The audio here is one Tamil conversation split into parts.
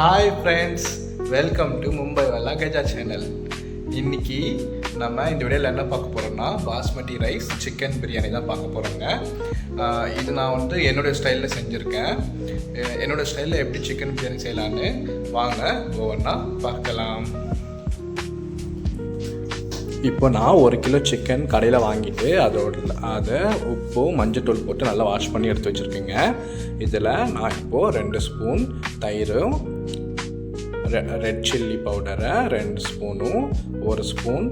Hi friends, welcome to Mumbai வல்லா கஜா சேனல். இன்றைக்கி நம்ம இந்த வீடியோவில் என்ன பார்க்க போகிறோம்னா பாஸ்மதி ரைஸ் சிக்கன் பிரியாணி தான் பார்க்க போகிறோங்க. இது நான் வந்து என்னோடய ஸ்டைலில் செஞ்சுருக்கேன். என்னோடய ஸ்டைலில் எப்படி சிக்கன் பிரியாணி செய்யலான்னு வாங்க ஒவ்வொன்றா பார்க்கலாம். இப்போ நான் 1 கிலோ சிக்கன் கடையில் வாங்கிட்டு அதை உப்பு மஞ்சத்தூள் போட்டு நல்லா வாஷ் பண்ணி எடுத்து வச்சுருக்கேங்க. இதில் நான் இப்போது 2 ஸ்பூன் தயிரும், ரெட் சில்லி பவுடரை 2 ஸ்பூனும், 1 ஸ்பூன்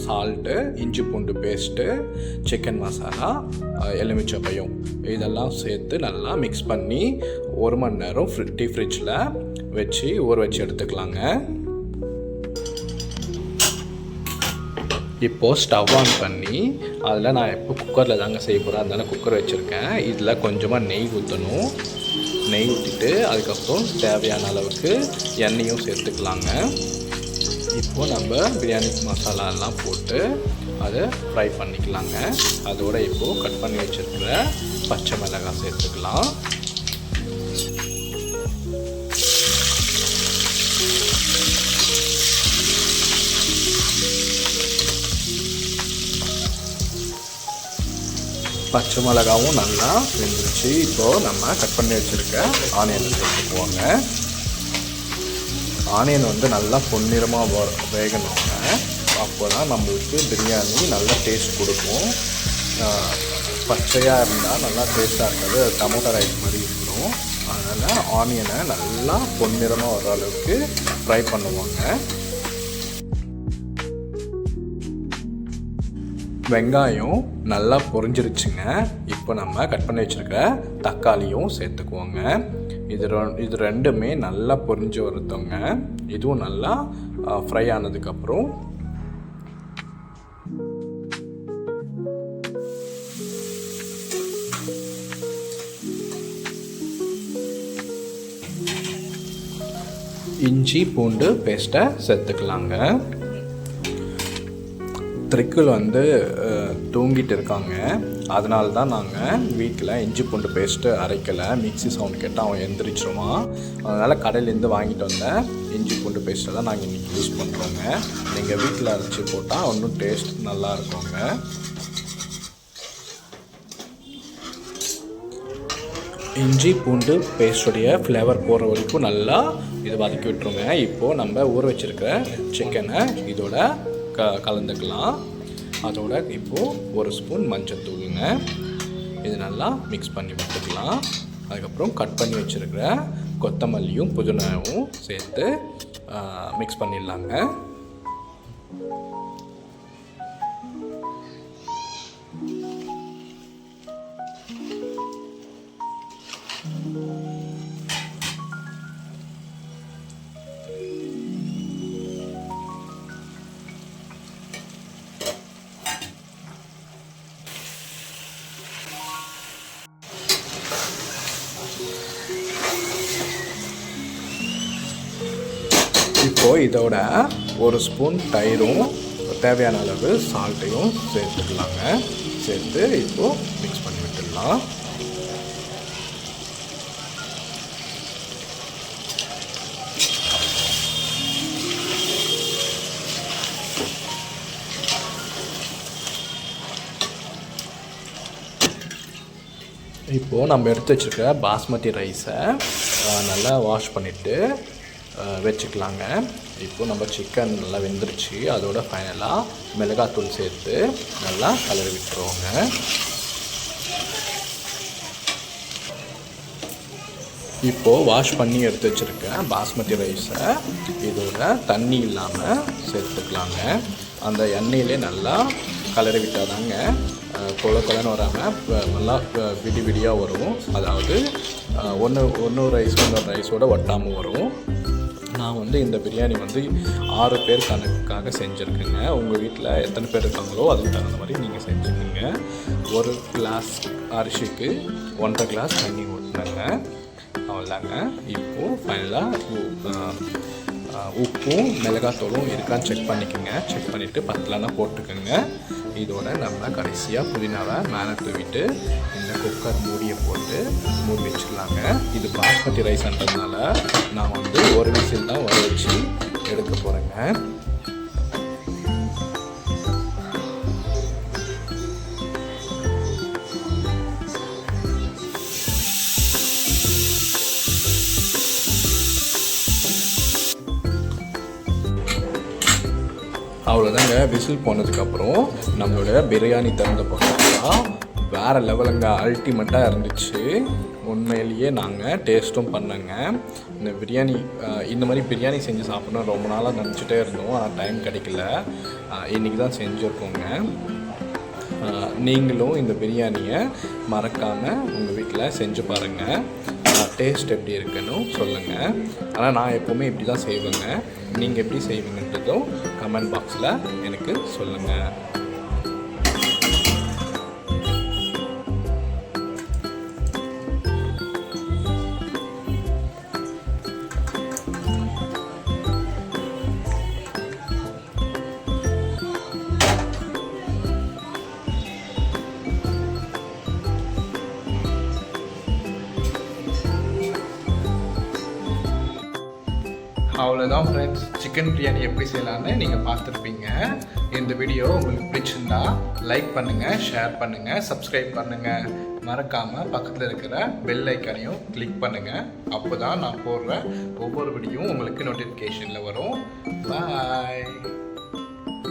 சால்ட்டு, இஞ்சி பூண்டு பேஸ்ட்டு, சிக்கன் மசாலா, எலுமிச்சப்பழம் இதெல்லாம் சேர்த்து நல்லா மிக்ஸ் பண்ணி 1 மணி நேரம் ஃப்ரிட்ஜில் வச்சு ஊற வச்சு எடுத்துக்கலாங்க. இப்போது ஸ்டவ் ஆன் பண்ணி அதில் நான் இப்போ குக்கரில் தாங்க செய்ய போகிறேன். அதனால குக்கர் வச்சுருக்கேன். இதில் கொஞ்சமாக நெய் ஊற்றணும். நெய் ஊற்றிட்டு அதுக்கப்புறம் தேவையான அளவுக்கு எண்ணெயும் சேர்த்துக்கலாங்க. இப்போது நம்ம பிரியாணி மசாலாலாம் போட்டு அதை ஃப்ரை பண்ணிக்கலாங்க. அதோடு இப்போது கட் பண்ணி வச்சுருக்கிற பச்சை மிளகாய் சேர்த்துக்கலாம். பச்சை மிளகாவும் நல்லா வெந்துருச்சு. இப்போது நம்ம கட் பண்ணி வச்சுருக்க ஆனியனை சேர்த்துக்குவோங்க. ஆனியன் வந்து நல்லா பொன்னிறமாக வேகணுங்க. அப்போ தான் நம்மளுக்கு பிரியாணி நல்லா டேஸ்ட் கொடுக்கும். பச்சையாக இருந்தால் நல்லா டேஸ்ட்டாக இருக்காது, டொமேட்டோ ரைஸ் மாதிரி இருக்கணும். அதனால் ஆனியனை நல்லா பொன்னிறமாக வர அளவுக்கு ஃப்ரை பண்ணுவாங்க. வெங்காயம் நல்லா பொரிஞ்சிருச்சுங்க. இப்போ நம்ம கட் பண்ணி வச்சுருக்க தக்காளியும் சேர்த்துக்குவோங்க. இது ரெண்டுமே நல்லா பொரிஞ்சு வருதுங்க. இதுவும் நல்லா ஃப்ரை ஆனதுக்கப்புறம் இஞ்சி பூண்டு பேஸ்ட்டை சேர்த்துக்கலாங்க. த்ரிக்கில் வந்து தூங்கிட்டு இருக்காங்க. அதனால தான் நாங்கள் வீட்டில் இஞ்சி பூண்டு பேஸ்ட்டு அரைக்கலை. மிக்ஸி சவுண்ட் கேட்டால் அவன் எந்திரிச்சிருவான். அதனால் கடையிலேருந்து வாங்கிட்டு வந்த இஞ்சி பூண்டு பேஸ்ட்டை தான் நாங்கள் இன்றைக்கி யூஸ் பண்ணுறோங்க. நீங்கள் வீட்டில் அரைச்சி போட்டால் இன்னும் டேஸ்ட் நல்லா இருக்குங்க. இஞ்சி பூண்டு பேஸ்டுடைய ஃப்ளேவர் போகிற வரைக்கும் நல்லா இது வதக்கி விட்டுருங்க. இப்போது நம்ம ஊற வச்சுருக்கிற சிக்கனை இதோட கலந்துக்கலாம். அதோட இப்போது 1 ஸ்பூன் மஞ்சத்தூளுங்க. இது நல்லா மிக்ஸ் பண்ணி விட்டுக்கலாம். அதுக்கப்புறம் கட் பண்ணி வச்சுருக்கிற கொத்தமல்லியும் புதினாவும் சேர்த்து மிக்ஸ் பண்ணிடலாங்க. இப்போது இதோட 1 ஸ்பூன் தயிரும் தேவையான அளவு சால்ட்டையும் சேர்த்துக்கலாங்க. சேர்த்து இப்போது மிக்ஸ் பண்ணி விட்டுடலாம். இப்போது நம்ம எடுத்து வச்சுருக்க பாஸ்மதி ரைஸை நல்லா வாஷ் பண்ணிவிட்டு வச்சுக்கலாங்க. இப்போது நம்ம சிக்கன் நல்லா வெந்துருச்சு. அதோட ஃபைனலாக மிளகாத்தூள் சேர்த்து நல்லா கலரி விட்டுருவோங்க. இப்போது வாஷ் பண்ணி எடுத்து வச்சுருக்கேன் பாஸ்மதி ரைஸை இதோட தண்ணி இல்லாமல் சேர்த்துக்கலாங்க. அந்த எண்ணெயிலே நல்லா கலரி விட்டால் தாங்க கொலன்னு வராமல் நல்லா விடியாக வரும். அதாவது ஒன்று ரைஸோட ஒட்டாமல் வரும். நான் வந்து இந்த பிரியாணி வந்து 6 பேர் கணக்காக செஞ்சுருக்கேங்க. உங்கள் வீட்டில் எத்தனை பேர் இருக்காங்களோ அதுக்கு தகுந்த மாதிரி நீங்கள் செஞ்சுக்கோங்க. 1 கிளாஸ் அரிசிக்கு 1.5 கிளாஸ் தண்ணி ஊற்றினேங்க. அவ்வளோதாங்க. இப்போது ஃபைனலாக உப்பும் மிளகாத்தூளும் இருக்கான்னு செக் பண்ணிக்கோங்க. செக் பண்ணிவிட்டு பத்தலைன்னா போட்டுக்கோங்க. இதோட நம்ம கடைசியாக புதினாவை மேலே தூவிட்டு இந்த குக்கர் மூடியை போட்டு மூடி வச்சிடலாங்க. இது பாஸ்மதி ரைஸ்ன்றதுனால நான் வந்து ஒரு விசில் தான் வர வச்சு எடுக்க போகிறேங்க. அவ்வளோதாங்க. விசில் போனதுக்கப்புறம் நம்மளோட பிரியாணி திறந்த பார்த்தா வேறு லெவலுங்க, அல்டிமேட்டாக இருந்துச்சு. உண்மையிலேயே நாங்கள் டேஸ்ட்டும் பண்ணோங்க. இந்த மாதிரி பிரியாணி செஞ்சு சாப்பிட்ணும் ரொம்ப நாளாக நினச்சிட்டே இருந்தோம், ஆனால் டைம் கிடைக்கல. இன்றைக்கி தான் செஞ்சுருக்கோங்க. நீங்களும் இந்த பிரியாணியை மறக்காமல் உங்கள் வீட்டில் செஞ்சு பாருங்கள். டேஸ்ட் எப்படி இருக்குன்னு சொல்லுங்கள். ஆனால் நான் எப்போவுமே இப்படி தான் செய்வேங்க. நீங்கள் எப்படி செய்வீங்கன்றதும் கமெண்ட் பாக்ஸில் எனக்கு சொல்லுங்கள். அவ்வளோதான் ஃப்ரெண்ட்ஸ், சிக்கன் பிரியாணி எப்படி செய்யலான்னு நீங்கள் பார்த்துருப்பீங்க. இந்த வீடியோ உங்களுக்கு பிடிச்சிருந்தா லைக் பண்ணுங்கள், ஷேர் பண்ணுங்கள், சப்ஸ்கிரைப் பண்ணுங்கள். மறக்காமல் பக்கத்தில் இருக்கிற பெல் ஐக்கானையும் கிளிக் பண்ணுங்கள். அப்போ தான் நான் போடுற ஒவ்வொரு வீடியோவும் உங்களுக்கு நோட்டிஃபிகேஷனில் வரும். பாய்.